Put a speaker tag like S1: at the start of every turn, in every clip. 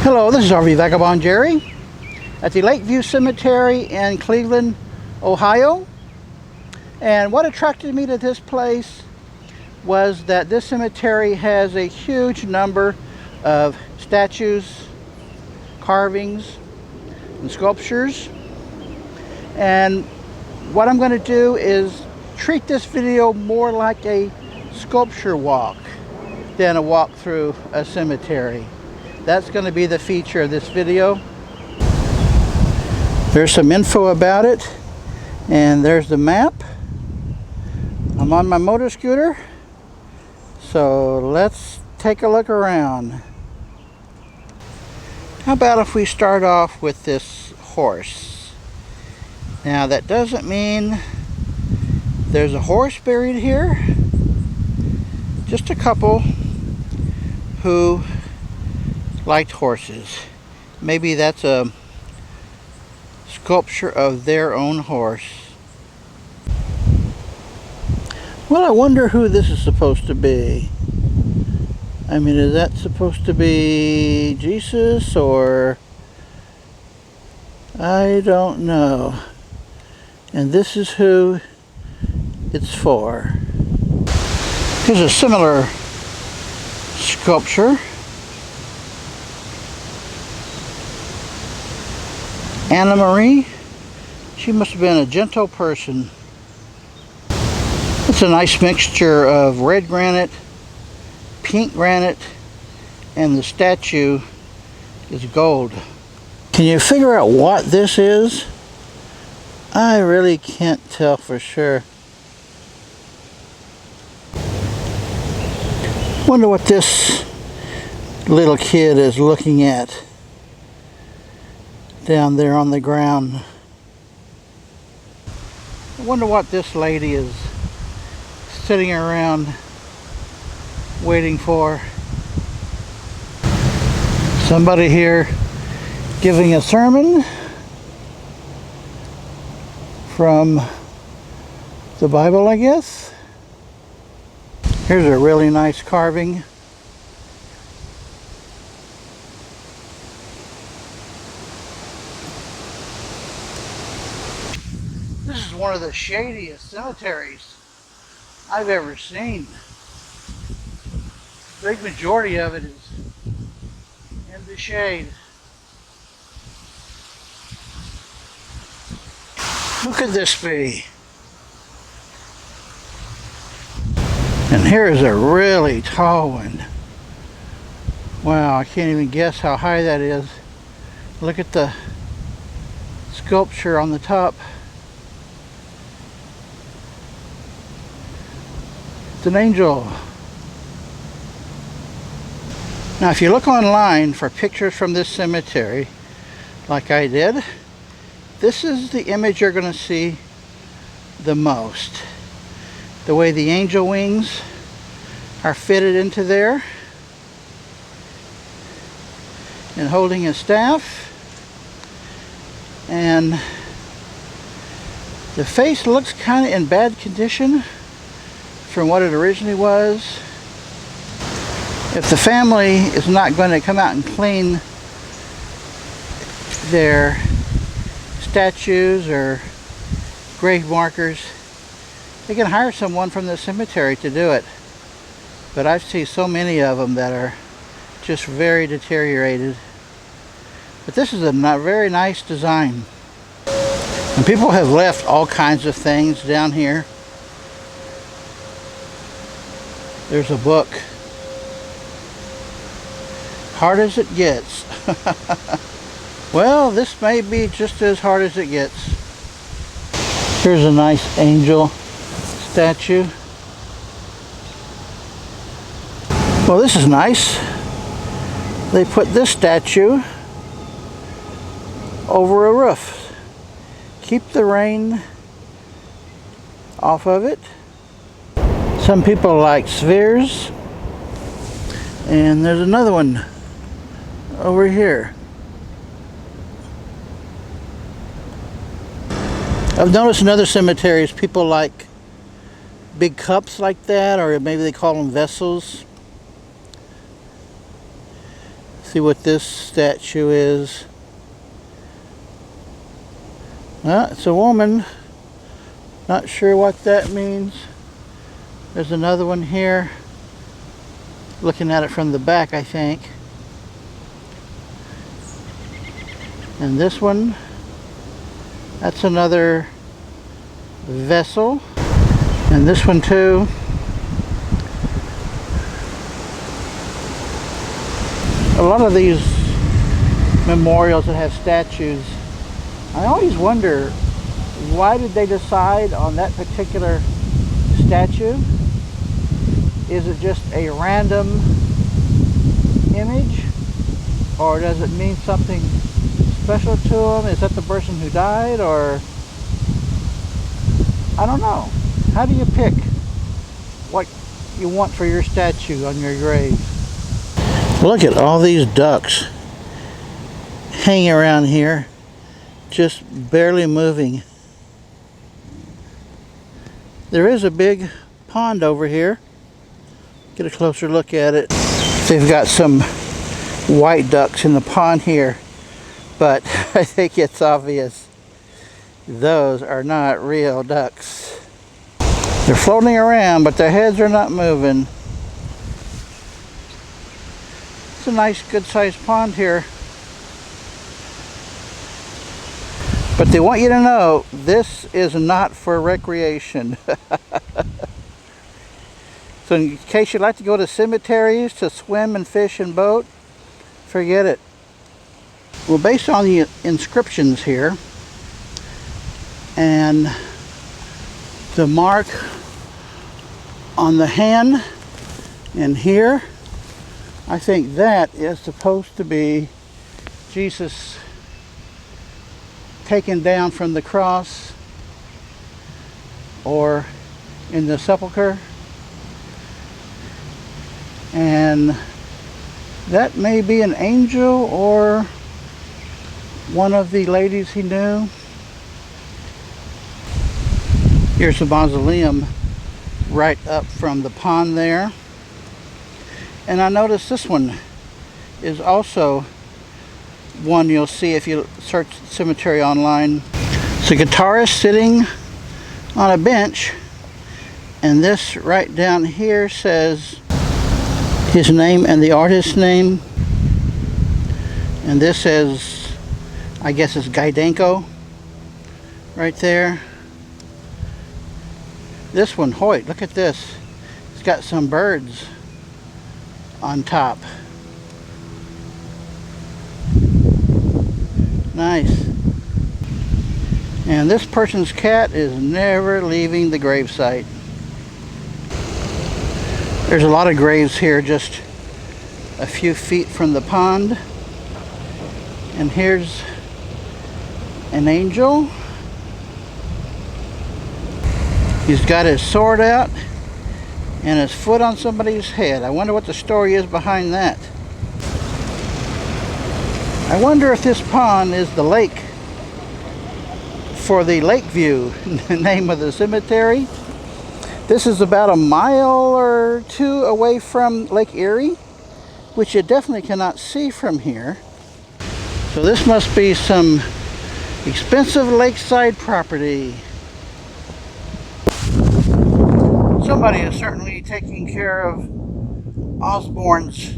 S1: Hello, this is RV Vagabond Jerry at the Lakeview Cemetery in Cleveland, Ohio. And what attracted me to this place was that this cemetery has a huge number of statues, carvings, and sculptures. And what I'm going to do is treat this video more like a sculpture walk than a walk through a cemetery. That's going to be the feature of this video. There's some info about it, and there's the map. I'm on my motor scooter, so let's take a look around. How about if we start off with this horse? Now that doesn't mean there's a horse buried here, just a couple who liked horses. Maybe that's a sculpture of their own horse. Well, I wonder who this is supposed to be. I mean, is that supposed to be Jesus, or I don't know. And this is who it's for. Here's a similar sculpture. Anna Marie, she must have been a gentle person. It's a nice mixture of red granite, pink granite, and the statue is gold. Can you figure out what this is? I really can't tell for sure. Wonder what this little kid is looking at down there on the ground. I wonder what this lady is sitting around waiting for. Somebody here giving a sermon from the Bible, I guess. Here's a really nice carving. This is one of the shadiest cemeteries I've ever seen. The big majority of it is in the shade. Who could this be? And here is a really tall one. Wow, I can't even guess how high that is. Look at the sculpture on the top. It's an angel. Now if you look online for pictures from this cemetery, like I did, this is the image you're going to see the most. The way the angel wings are fitted into there, and holding a staff, and the face looks kind of in bad condition from what it originally was. If the family is not going to come out and clean their statues or grave markers, they can hire someone from the cemetery to do it. But I've seen so many of them that are just very deteriorated. But this is a very nice design. And people have left all kinds of things down here. There's a book. Hard as it gets. Well, this may be just as hard as it gets. Here's a nice angel statue. Well, this is nice. They put this statue over a roof. Keep the rain off of it. Some people like spheres. And there's another one over here. I've noticed in other cemeteries people like big cups like that, or maybe they call them vessels. See what this statue is. It's a woman. Not sure what that means. There's another one here. Looking at it from the back, I think. And this one, that's another vessel. And this one too. A lot of these memorials that have statues, I always wonder, why did they decide on that particular statue? Is it just a random image, or does it mean something special to them? Is that the person who died, or I don't know. How do you pick what you want for your statue on your grave? Look at all these ducks hanging around here, just barely moving. There is a big pond over here. Get a closer look at it. They've got some white ducks in the pond here, but I think it's obvious those are not real ducks. They're floating around, but their heads are not moving. It's a nice, good-sized pond here. But they want you to know, this is not for recreation. So in case you'd like to go to cemeteries to swim and fish and boat, forget it. Well, based on the inscriptions here and the mark on the hand and here, I think that is supposed to be Jesus taken down from the cross or in the sepulcher. And that may be an angel or one of the ladies he knew. Here's the mausoleum right up from the pond there. And I noticed this one is also one you'll see if you search cemetery online. It's a guitarist sitting on a bench, and this right down here says his name and the artist's name, and this says, I guess it's Gaidenko right there. This one, Hoyt, look at this. It's got some birds on top. Nice. And this person's cat is never leaving the gravesite. There's a lot of graves here just a few feet from the pond. And here's an angel. He's got his sword out and his foot on somebody's head. I wonder what the story is behind that. I wonder if this pond is the lake for the Lakeview, the name of the cemetery. This is about a mile or two away from Lake Erie, which you definitely cannot see from here. So this must be some expensive lakeside property. Somebody is certainly taking care of Osborne's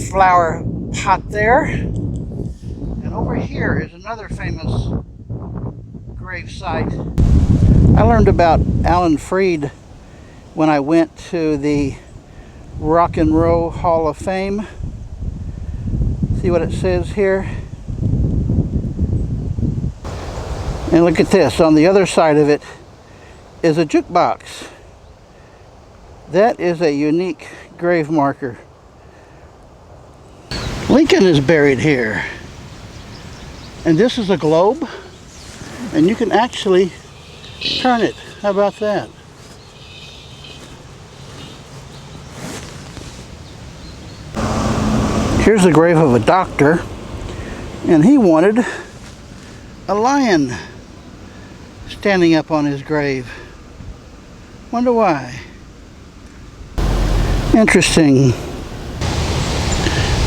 S1: flower pot there. And over here is another famous grave site. I learned about Alan Freed when I went to the Rock and Roll Hall of Fame. See what it says here? And look at this, on the other side of it is a jukebox. That is a unique grave marker. Lincoln is buried here. And this is a globe, and you can actually turn it. How about that? Here's the grave of a doctor, and he wanted a lion standing up on his grave. Wonder why. Interesting.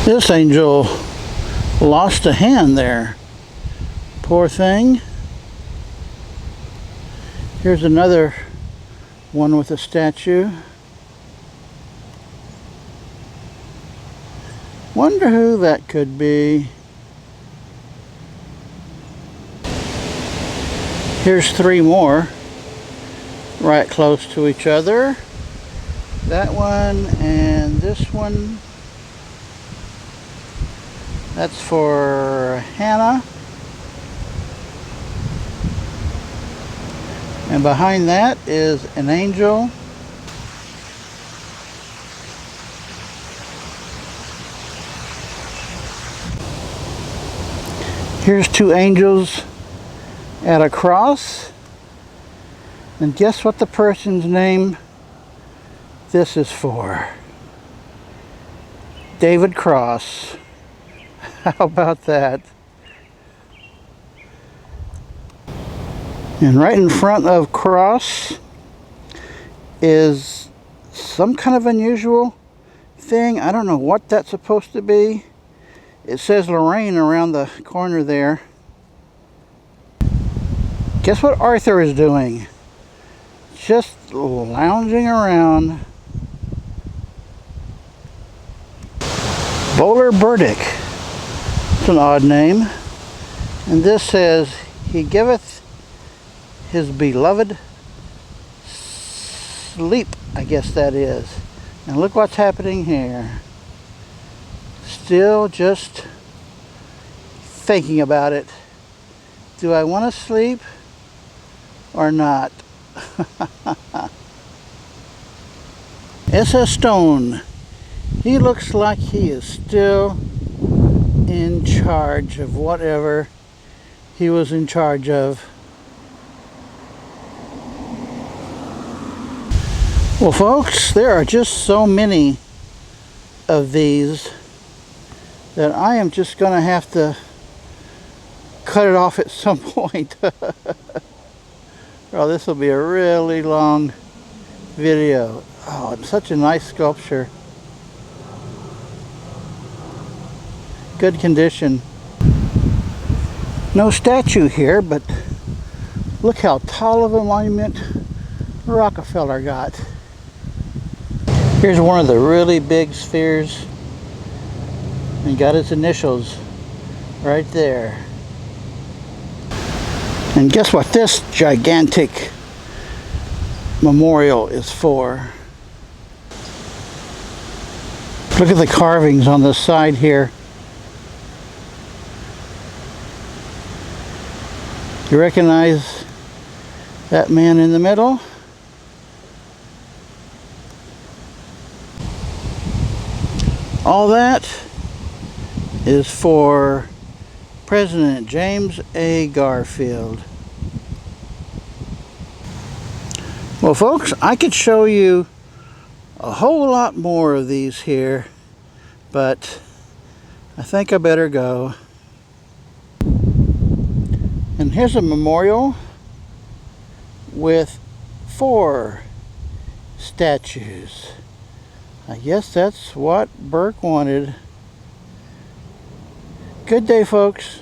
S1: This angel lost a hand there. Poor thing. Here's another one with a statue. Wonder who that could be. Here's three more right close to each other. That one and this one. That's for Hannah. And behind that is an angel. Here's two angels at a cross. And guess what the person's name this is for? David Cross. How about that? And right in front of Cross is some kind of unusual thing. I don't know what that's supposed to be. It says Lorraine around the corner there. Guess what Arthur is doing? Just lounging around. Bowler Burdick. It's an odd name. And this says, he giveth his beloved sleep, I guess that is. And look what's happening here. Still just thinking about it. Do I want to sleep or not? S.S. Stone. He looks like he is still in charge of whatever he was in charge of. Well, folks, there are just so many of these that I am just going to have to cut it off at some point. Oh, this will be a really long video. Oh, it's such a nice sculpture. Good condition. No statue here, but look how tall of a monument Rockefeller got. Here's one of the really big spheres, and got his initials right there. And guess what this gigantic memorial is for? Look at the carvings on the side here. You recognize that man in the middle? All that is for President James A. Garfield. Well, folks, I could show you a whole lot more of these here, but I think I better go. And here's a memorial with 4 statues. I guess that's what Burke wanted. Good day, folks.